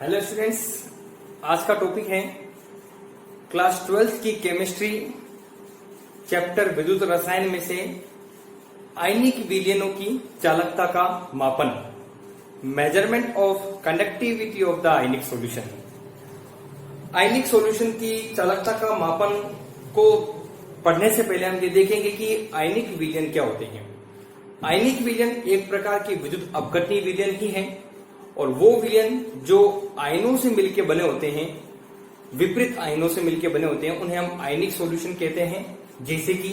Hello students, आज का topic है क्लास 12th की केमिस्ट्री चैप्टर विद्युत रसायन में से आयनिक विलयनों की चालकता का मापन, measurement of conductivity of the ionic solution. Ionic solution की चालकता का मापन को पढ़ने से पहले हम ये देखेंगे कि आयनिक विलयन क्या होते हैं। आयनिक विलयन एक प्रकार की विद्युत अपघटनीय विलयन ही है और वो विलयन जो आयनों से मिलकर बने होते हैं, विपरीत आयनों से मिलकर बने होते हैं, उन्हें हम आयनिक सॉल्यूशन कहते हैं। जैसे कि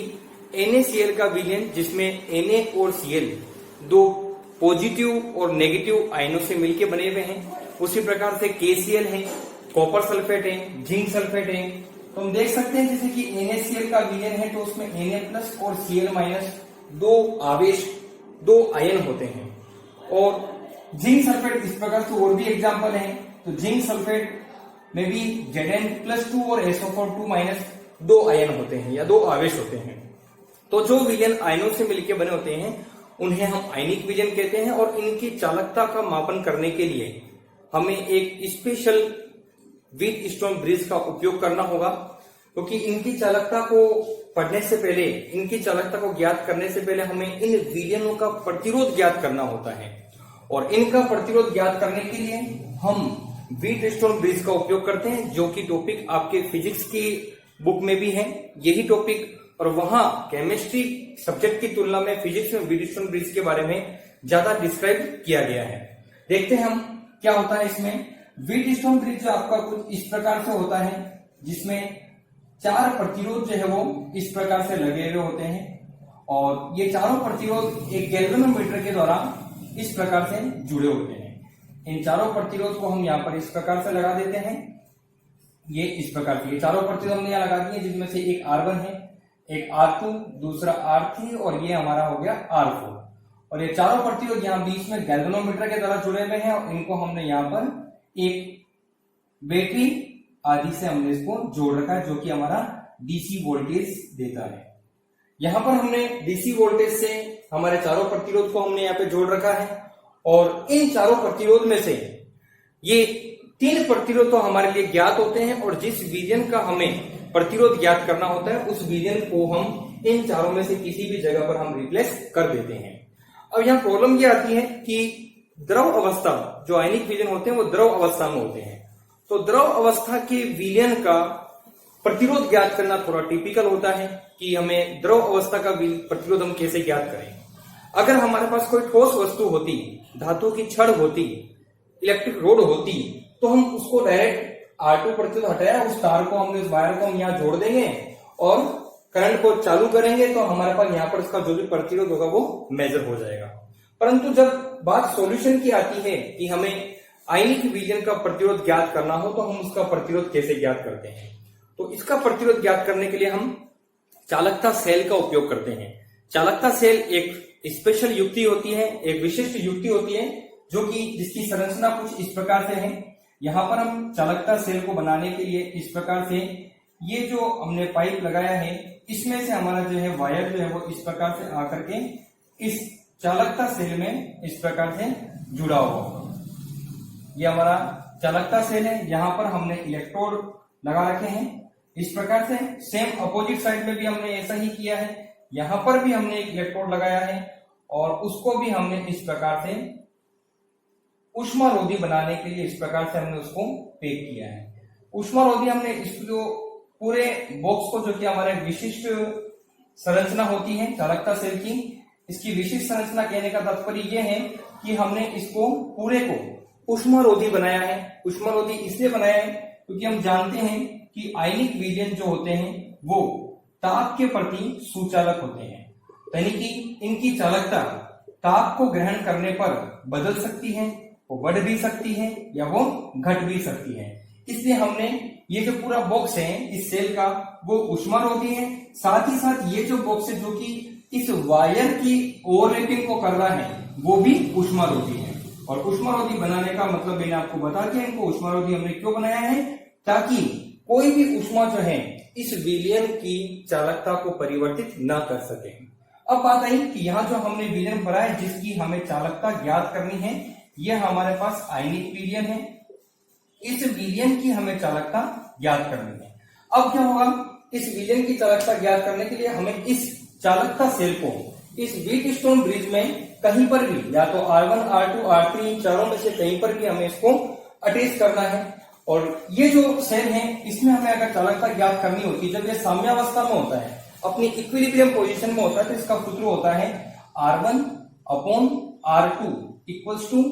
NaCl का विलयन जिसमें Na और Cl दो पॉजिटिव और नेगेटिव आयनों से मिलकर बने हुए हैं। उसी प्रकार से KCl है, कॉपर सल्फेट है, जिंक सल्फेट है। तो हम देख सकते हैं जैसे कि NaCl का विलयन है तो उसमें Na+ और Cl- दो आवेश, दो आयन होते हैं। और जिंक सल्फेट इस प्रकार से और भी एग्जाम्पल है। तो जिंक सल्फेट में भी Zn+2 और SO4 दो आयन होते हैं या दो आवेश होते हैं। तो जो विलयन आयनों से मिलकर बने होते हैं उन्हें हम आयनिक विलयन कहते हैं। और इनकी चालकता का मापन करने के लिए हमें एक स्पेशल व्हीटस्टोन ब्रिज का उपयोग करना होगा, क्योंकि इनकी चालकता को पढ़ने से पहले, इनकी चालकता को ज्ञात करने से पहले हमें इन विलयनों का प्रतिरोध ज्ञात करना होता है। और इनका प्रतिरोध ज्ञात करने के लिए हम व्हीटस्टोन ब्रिज का उपयोग करते हैं, जो कि टॉपिक आपके फिजिक्स की बुक में भी है यही टॉपिक। और वहां केमिस्ट्री सब्जेक्ट की तुलना में फिजिक्स में व्हीटस्टोन ब्रिज के बारे में ज्यादा डिस्क्राइब किया गया है। देखते हैं हम क्या होता है इसमें। व्हीटस्टोन ब्रिज जो आपका कुछ इस प्रकार से होता है, जिसमें चार प्रतिरोध जो है वो इस प्रकार से लगे हुए होते हैं और ये चारों प्रतिरोध एक गैल्वेनोमीटर के द्वारा इस प्रकार से जुड़े होते हैं। इन चारों प्रतिरोध को हम यहाँ पर इस प्रकार से लगा देते हैं। ये इस प्रकार से ये चारों प्रतिरोध हमने यहाँ लगा दिए, जिसमें से एक R1 है, एक R2, दूसरा R3 और ये हमारा हो गया R4। और ये चारों प्रतिरोध यहाँ बीच में गैल्वेनोमीटर के द्वारा जुड़े हुए हैं और इनको हमने यहाँ पर एक बैटरी आदि से हमने इसको जोड़ रखा है, जो कि हमारा DC वोल्टेज देता है। यहां पर हमने DC वोल्टेज से हमारे चारों प्रतिरोध को हमने यहाँ पे जोड़ रखा है। और इन चारों प्रतिरोध में से ये तीन प्रतिरोध तो हमारे लिए ज्ञात होते हैं और जिस विलयन का हमें प्रतिरोध ज्ञात करना होता है उस विलयन को हम इन चारों में से किसी भी जगह पर हम रिप्लेस कर देते हैं। अब यहाँ प्रॉब्लम ये आती है कि द्रव अवस्था, जो आयनिक विलयन होते हैं वो द्रव अवस्था में होते हैं। तो द्रव अवस्था के विलयन का प्रतिरोध ज्ञात करना थोड़ा टिपिकल होता है कि हमें द्रव अवस्था का प्रतिरोध हम कैसे ज्ञात करें। अगर हमारे पास कोई ठोस वस्तु होती, धातु की छड़ होती, इलेक्ट्रिक रोड होती, तो हम उसको डायरेक्ट R2 प्रतिरोध हटाया, उस तार को हमने, उस वायर को हम यहाँ जोड़ देंगे और करंट को चालू करेंगे तो हमारे पास यहाँ पर इसका जो भी प्रतिरोध होगा वो मेजर हो जाएगा। परंतु जब बात सॉल्यूशन की आती है कि हमें आयनिक विलयन का प्रतिरोध ज्ञात करना हो तो हम उसका प्रतिरोध कैसे ज्ञात करते हैं। तो इसका प्रतिरोध ज्ञात करने के लिए हम चालकता सेल का उपयोग करते हैं। चालकता सेल एक स्पेशल युक्ति होती है, एक विशिष्ट युक्ति होती है, जो कि जिसकी संरचना कुछ इस प्रकार से है। यहाँ पर हम चालकता सेल को बनाने के लिए इस प्रकार से ये जो हमने पाइप लगाया है, इसमें से हमारा जो है वायर जो है वो इस प्रकार से आकर के इस चालकता सेल में इस प्रकार से जुड़ा हुआ। ये हमारा चालकता सेल है। यहाँ पर हमने इलेक्ट्रोड लगा रखे हैं इस प्रकार से। सेम अपोजिट साइड में भी हमने ऐसा ही किया है। यहाँ पर भी हमने एक इलेक्ट्रोड लगाया है और उसको भी हमने इस प्रकार से ऊष्मारोधी बनाने के लिए इस प्रकार से हमने उसको पैक किया है। ऊष्मारोधी हमने इसको पूरे बॉक्स को, जो कि हमारे विशिष्ट संरचना होती है चालकता सेल की, इसकी विशिष्ट संरचना कहने का तात्पर्य यह है कि हमने इसको पूरे को ऊष्मारोधी बनाया है। ऊष्मारोधी इसलिए बनाया है क्योंकि हम जानते हैं कि आयनिक विलयन जो होते हैं वो ताप के प्रति सुचालक होते हैं, यानी कि इनकी चालकता ताप को ग्रहण करने पर बदल सकती है, वो बढ़ भी सकती है या वो घट भी सकती है। इसलिए हमने ये जो पूरा बॉक्स है इस सेल का वो ऊष्मारोधी है। साथ ही साथ ये जो बॉक्स है जो कि इस वायर की ओवरलैपिंग को कर रहा है वो भी ऊष्मारोधी है। और ऊष्मारोधी बनाने का मतलब मैंने आपको बता दिया, इनको ऊष्मारोधी हमने क्यों बनाया है, ताकि कोई भी ऊष्मा जो है इस विलयन की चालकता को परिवर्तित न कर सके। अब बात आई कि यहाँ जो हमने विलयन भरा है जिसकी हमें चालकता ज्ञात करनी है, यह हमारे पास आयनिक विलयन है। इस विलयन की हमें चालकता ज्ञात करनी है। अब क्या होगा, इस विलयन की चालकता ज्ञात करने के लिए हमें इस चालकता सेल को इस व्हीटस्टोन ब्रिज में कहीं पर भी, या तो R1, R2, R3 इन चारों में से कहीं पर भी हमें इसको अटैच करना है। और ये जो सेल है इसमें हमें अगर चालकता ज्ञात करनी होती है, जब ये साम्यावस्था में होता है, अपनी इक्विलिब्रियम पोजीशन में होता है, तो इसका सूत्र होता है R1 upon R2 equals to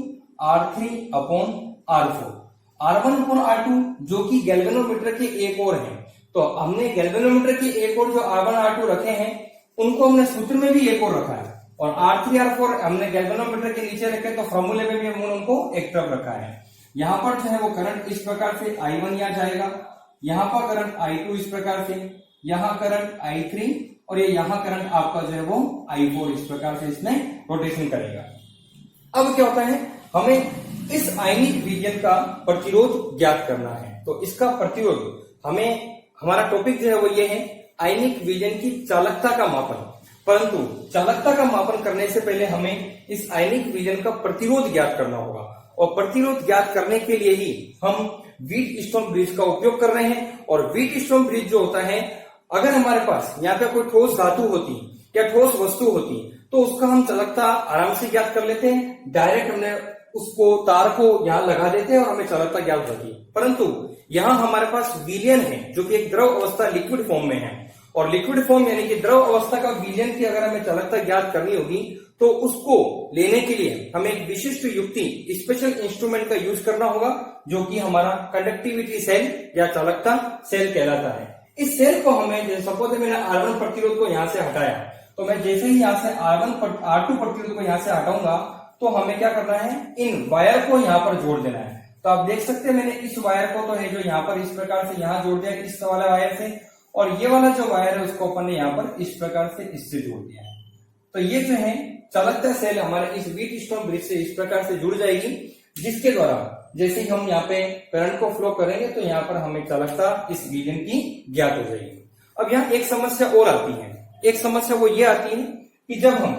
R3 upon R4। R1 upon R2 जो कि गैल्वेनोमीटर के एक और है, तो हमने गैल्वेनोमीटर के एक और जो R1 R2 रखे हैं उनको हमने सूत्र में भी एक और रखा है, और R3 R4 हमने गैल्वेनोमीटर के नीचे रखे, तो फॉर्मूले में भी हमने उनको एक तरफ रखा है। यहाँ पर जो है वो करंट इस प्रकार से I1 यहाँ जाएगा, यहाँ पर करंट I2 इस प्रकार से, यहाँ करंट I3 और ये यहाँ करंट आपका जो है वो I4 इस प्रकार से इसमें रोटेशन करेगा। अब क्या होता है, हमें इस आयनिक विलयन का प्रतिरोध ज्ञात करना है। तो इसका प्रतिरोध हमें, हमारा टॉपिक जो है वो ये है आयनिक विलयन की चालकता का मापन। परंतु चालकता का मापन करने से पहले हमें इस आयनिक विलयन का प्रतिरोध ज्ञात करना होगा, और प्रतिरोध ज्ञात करने के लिए ही हम व्हीटस्टोन ब्रिज का उपयोग कर रहे हैं। और व्हीटस्टोन ब्रिज जो होता है, अगर हमारे पास यहाँ पे कोई ठोस धातु होती या ठोस वस्तु होती तो उसका हम चालकता आराम से ज्ञात कर लेते हैं, डायरेक्ट हमने उसको तार को यहाँ लगा देते हैं और हमें चालकता ज्ञात होती है। परंतु यहाँ हमारे पास विलयन है जो कि एक द्रव अवस्था लिक्विड फॉर्म में है, और लिक्विड फॉर्म यानी कि द्रव अवस्था का विलयन की अगर हमें चालकता ज्ञात करनी होगी तो उसको लेने के लिए हमें एक विशिष्ट युक्ति, स्पेशल इंस्ट्रूमेंट का यूज करना होगा, जो कि हमारा कंडक्टिविटी सेल या चालकता सेल कहलाता है। इस सेल को हमें, सपोज मैंने R1 प्रतिरोध को यहाँ से हटाया, तो मैं जैसे ही यहाँ से R2 प्रतिरोध को यहाँ से हटाऊंगा तो हमें क्या करना है, इन वायर को यहाँ पर जोड़ देना है। तो आप देख सकते हैं मैंने इस वायर को तो है जो यहाँ पर इस प्रकार से यहाँ जोड़ दिया इस वाला वायर से, और ये वाला जो वायर है उसको अपन ने यहाँ पर इस प्रकार से इससे जोड़ दिया है। तो ये जो है चालकता सेल हमारे इस व्हीटस्टोन ब्रिज से इस प्रकार से जुड़ जाएगी, जिसके द्वारा जैसे ही हम यहाँ पे करंट को फ्लो करेंगे तो यहाँ पर हमें चालकता इस विलयन की ज्ञात हो जाएगी। अब यहाँ एक समस्या और आती है, एक समस्या वो ये आती है कि जब हम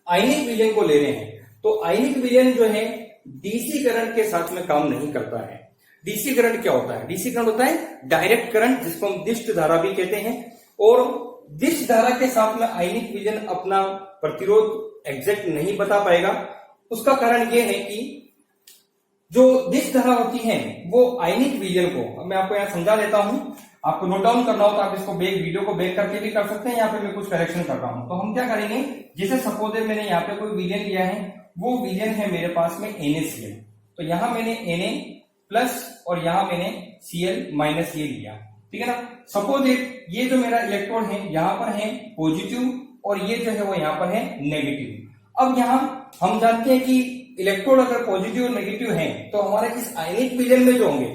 आयनिक विलयन को ले रहे हैं तो आयनिक विलयन जो है डीसी करंट के साथ में काम नहीं करता है। डीसी करंट क्या होता है, डीसी करंट होता है डायरेक्ट करंट, जिसको हम दिष्ट धारा भी कहते हैं, और दिष्ट धारा के साथ में आयनिक विलयन अपना प्रतिरोध एग्जैक्ट नहीं बता पाएगा। उसका कारण यह है कि जो दिष्ट धारा होती है वो आयनिक विलयन को, मैं आपको यहाँ समझा देता हूं, आपको नोट डाउन करना हो तो आप इसको वीडियो को बैक करके भी कर सकते हैं, यहाँ पे मैं कुछ करेक्शन कर रहा हूं। तो हम क्या करेंगे, जैसे सपोज मैंने यहाँ पे कोई विलयन लिया है, वो विलयन है मेरे पास में NaCl, तो यहाँ मैंने Na प्लस और यहाँ मैंने Cl माइनस ये लिया, ठीक है ना। सपोज ये जो मेरा इलेक्ट्रॉन है यहाँ पर है पॉजिटिव और ये जो है वो यहाँ पर है नेगेटिव। अब यहाँ हम जानते हैं कि इलेक्ट्रॉन अगर पॉजिटिव और नेगेटिव है तो हमारे इस आयनिक विलयन में जो होंगे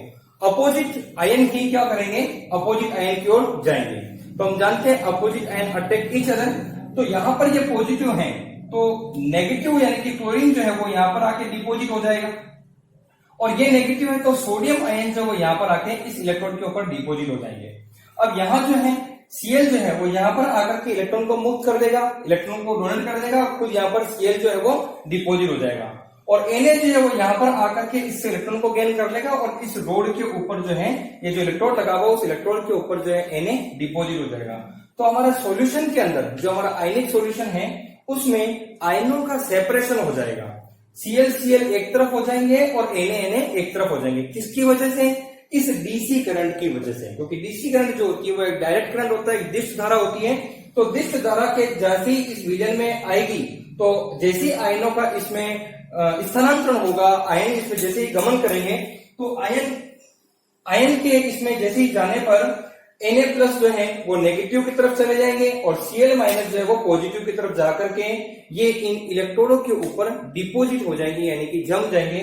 अपोजिट आयन ही क्या करेंगे, अपोजिट आयन की ओर जाएंगे। तो हम जानते हैं opposite ion attack each other, तो यहाँ पर ये पॉजिटिव है तो नेगेटिव यानी कि क्लोरीन जो है वो यहाँ पर आके डिपोजिट हो जाएगा, और ये नेगेटिव है तो सोडियम आयन जो वो यहाँ पर आके इस इलेक्ट्रॉन के ऊपर डिपोजिट हो जाएंगे। अब यहाँ जो है Cl जो है वो यहाँ पर आकर के इलेक्ट्रॉन को मुक्त कर देगा, इलेक्ट्रॉन को डोनेट कर देगा, खुद यहाँ पर Cl जो है वो डिपोजिट हो जाएगा, और Na जो है वो यहाँ पर आकर के इस इलेक्ट्रॉन को गेन कर लेगा, और इस रोड के ऊपर जो है ये जो इलेक्ट्रोड लगा हुआ उस इलेक्ट्रोड के ऊपर जो है Na डिपोजिट हो जाएगा। तो हमारा सॉल्यूशन के अंदर जो हमारा आयनिक सॉल्यूशन है उसमें आयनों का सेपरेशन हो जाएगा, Cl एक तरफ हो जाएंगे और Na एक तरफ हो जाएंगे। किसकी वजह से, इस डीसी करंट की वजह से, क्योंकि डीसी करंट जो होती है वो एक डायरेक्ट करंट होता है, एक दिष्ट धारा होती है। तो दिष्ट धारा के जैसे ही इस विलयन में आएगी तो जैसे आयनों का इसमें स्थानांतरण होगा, आयन इसमें जैसे ही गमन करेंगे तो आयन के इसमें जैसे ही जाने पर Na प्लस जो है वो नेगेटिव की तरफ चले जाएंगे और Cl माइनस जो है वो पॉजिटिव की तरफ जाकर के ये इन इलेक्ट्रोडों के ऊपर डिपोजिट हो जाएंगे, यानी कि जम जाएंगे।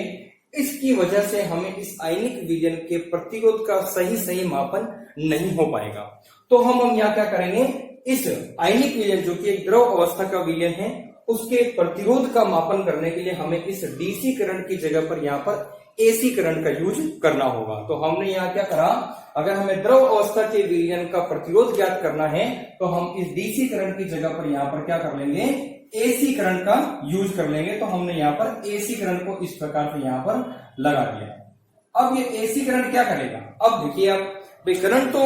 इसकी वजह से हमें इस आयनिक विलयन के प्रतिरोध का सही मापन नहीं हो पाएगा। तो हम यहाँ क्या करेंगे, इस आयनिक विलयन जो कि एक द्रव अवस्था का विलयन है उसके प्रतिरोध का मापन करने के लिए हमें इस डीसी करंट की जगह पर यहाँ पर एसी करंट का यूज करना होगा। तो हमने यहाँ क्या करा, अगर हमें द्रव अवस्था के विलयन का प्रतिरोध ज्ञात करना है तो हम इस डीसी करंट की जगह पर यहाँ पर क्या कर लेंगे, एसी करंट का यूज कर लेंगे। तो हमने यहाँ पर एसी करंट को इस प्रकार से यहाँ पर लगा दिया। अब ये एसी करंट क्या करेगा, अब देखिए आप भाई करंट तो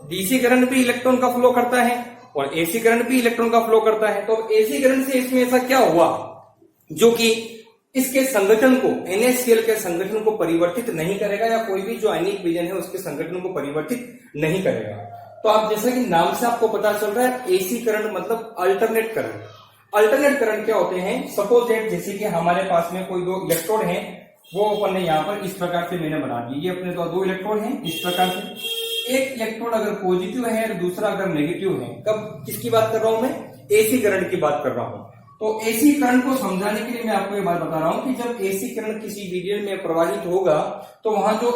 डीसी करंट भी इलेक्ट्रॉन का फ्लो करता है और एसी करंट भी इलेक्ट्रॉन का फ्लो करता है। तो एसी करंट से इसमें ऐसा क्या हुआ जो कि इसके संगठन को NaCl के संगठन को परिवर्तित नहीं करेगा या कोई भी जो आयनिक विलयन है उसके संगठन को परिवर्तित नहीं करेगा। तो आप जैसा कि नाम से आपको पता चल रहा है एसी करंट मतलब अल्टरनेट करंट। अल्टरनेट करंट क्या होते हैं, सपोज दैट जैसे कि हमारे पास में कोई दो इलेक्ट्रोड है, वो अपन ने यहाँ पर इस प्रकार से मैंने बना दिए, ये अपने दो इलेक्ट्रोड हैं इस प्रकार से। एक इलेक्ट्रोड अगर पॉजिटिव है और दूसरा अगर नेगेटिव है, कब किसकी बात कर रहा हूं मैं, एसी करंट की बात कर रहा हूं। तो एसी करंट को समझाने के लिए मैं आपको ये बात बता रहा हूं कि जब एसी करंट किसी मीडियम में प्रवाहित होगा तो वहां जो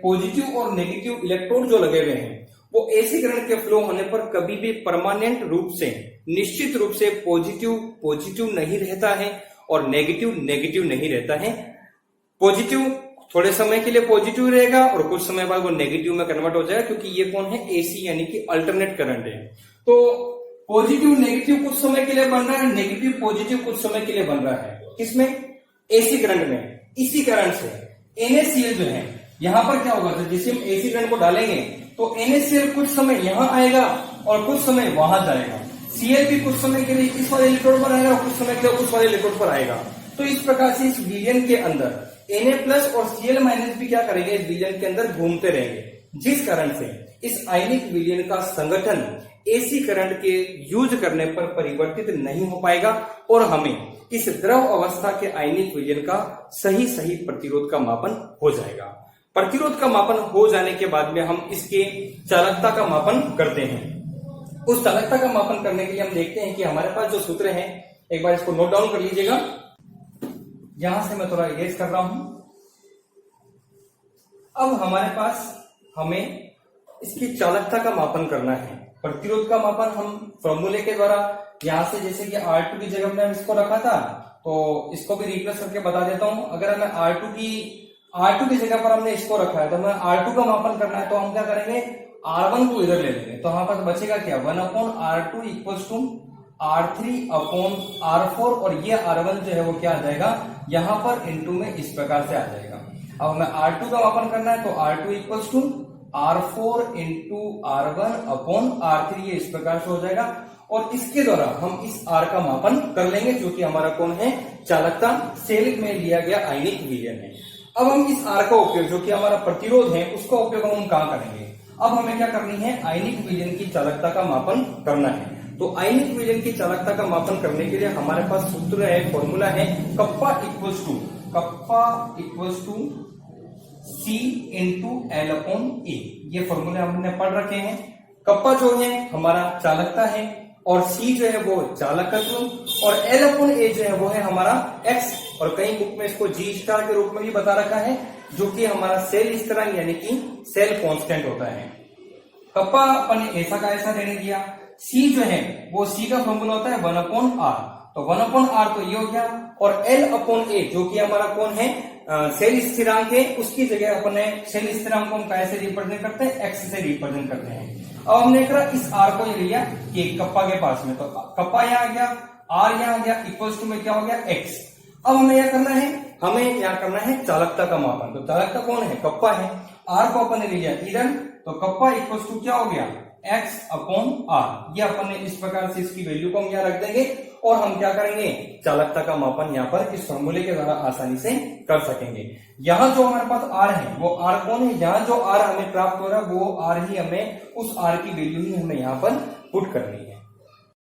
पॉजिटिव और नेगेटिव इलेक्ट्रोड जो लगे हुए हैं वो एसी करंट के फ्लो होने पर कभी भी परमानेंट रूप से, निश्चित रूप से पॉजिटिव नहीं रहता है और नेगेटिव नहीं रहता है। पॉजिटिव थोड़े समय के लिए पॉजिटिव रहेगा और कुछ समय बाद वो नेगेटिव में कन्वर्ट हो जाएगा, क्योंकि ये कौन है, एसी यानी कि अल्टरनेट करंट है। तो पॉजिटिव नेगेटिव कुछ समय के लिए बन रहा है, नेगेटिव पॉजिटिव कुछ समय के लिए बन रहा है, किसमें, एसी करंट में। इसी करंट से NaCl जो है यहां पर क्या होगा, तो जैसे हम एसी करंट को डालेंगे तो NaCl कुछ समय यहां आएगा और कुछ समय वहां जाएगा। Cl भी कुछ समय के लिए इस वाले इलेक्ट्रोड पर आएगा और कुछ समय के लिए उस वाले इलेक्ट्रोड पर आएगा। तो इस प्रकार से इस विलयन के अंदर Na+ और Cl- भी क्या करेंगे, इस विलयन के अंदर घूमते रहेंगे, जिस कारण से इस आयनिक विलयन का संगठन एसी करंट के यूज करने पर परिवर्तित नहीं हो पाएगा और हमें इस द्रव अवस्था के आयनिक विलयन का सही प्रतिरोध का मापन हो जाएगा। प्रतिरोध का मापन हो जाने के बाद में हम इसके चालकता का मापन करते हैं। उस चालकता का मापन करने के लिए हम देखते हैं कि हमारे पास जो सूत्र है, एक बार इसको नोट डाउन कर लीजिएगा। यहां से मैं थोड़ा इरेज कर रहा हूं। अब हमारे पास हमें इसकी चालकता का मापन करना है। प्रतिरोध का मापन हम फॉर्मूले के द्वारा, यहां से जैसे कि R2 की जगह में इसको रखा था तो इसको भी रिप्लेस करके बता देता हूं। अगर हमें R2 की जगह पर हमने इसको रखा है तो हमें R2 का मापन करना है, तो हम क्या करेंगे, R1 को इधर ले लेंगे, तो हमारे पास बचेगा क्या, 1/R2 इक्वल्स टू R3/R4 और ये R1 जो है वो क्या आ जाएगा, यहां पर इनटू में इस प्रकार से आ जाएगा। अब हमें R2 का मापन करना है तो R2 equals to R4 into R1/R3, ये इस प्रकार से हो जाएगा और इसके द्वारा हम इस R का मापन कर लेंगे, जो कि हमारा कौन है, चालकता, सेल में लिया गया आयनिक विलयन है। अब हम इस R का उपयोग, जो कि हमारा प्रतिरोध है, उसका उपयोग हम कहां करेंगे, अब हमें क्या करनी है, आयनिक विलयन की चालकता का मापन करना है। तो आयनिक विलयन की चालकता का मापन करने के लिए हमारे पास सूत्र है, फॉर्मूला है, kappa equals to C into L/A। ये फॉर्मूले हमने पढ़ रखे हैं। कप्पा जो है हमारा चालकता है और C जो है वो चालकत्व और L/A जो है वो है हमारा X, और कई बुक में इसको G स्टार के रूप में भी बता रखा है, जो कि हमारा सेल स्थिरांक यानी कि सेल कांस्टेंट होता है। कप्पा अपन ने ऐसा का ऐसा रहने दिया। C जो है वो C का फॉर्मूला होता है 1/R, तो 1/R तो ये हो गया, और L/A जो कि हमारा कौन है, सेल स्थिरांक है, उसकी जगह अपन ने सेल स्थिरांक को हम कैसे रिप्रेजेंट करते हैं, X से रिप्रेजेंट करते हैं। अब हमने इस R को ले लिया कि कप्पा के पास में, तो कप्पा यहाँ आ गया, R यहाँ आ गया, इक्वल्स टू में क्या हो गया, X। अब हमें यह करना है, हमें यहाँ करना है चालकता का मापन। तो चालकता कौन है, कप्पा है, R को अपन ने ले लिया इधर, तो कप्पा इक्वल्स टू क्या हो गया, X/R। ये अपन ने इस प्रकार से इसकी वैल्यू को हम यहाँ रख देंगे और हम क्या करेंगे, चालकता का मापन यहाँ पर इस फॉर्मूले के द्वारा आसानी से कर सकेंगे। यहाँ जो हमारे पास R है वो R कौन है, यहाँ जो R हमें प्राप्त हो रहा है वो R ही हमें, उस R की वैल्यू ही हमें यहाँ पर पुट करनी है।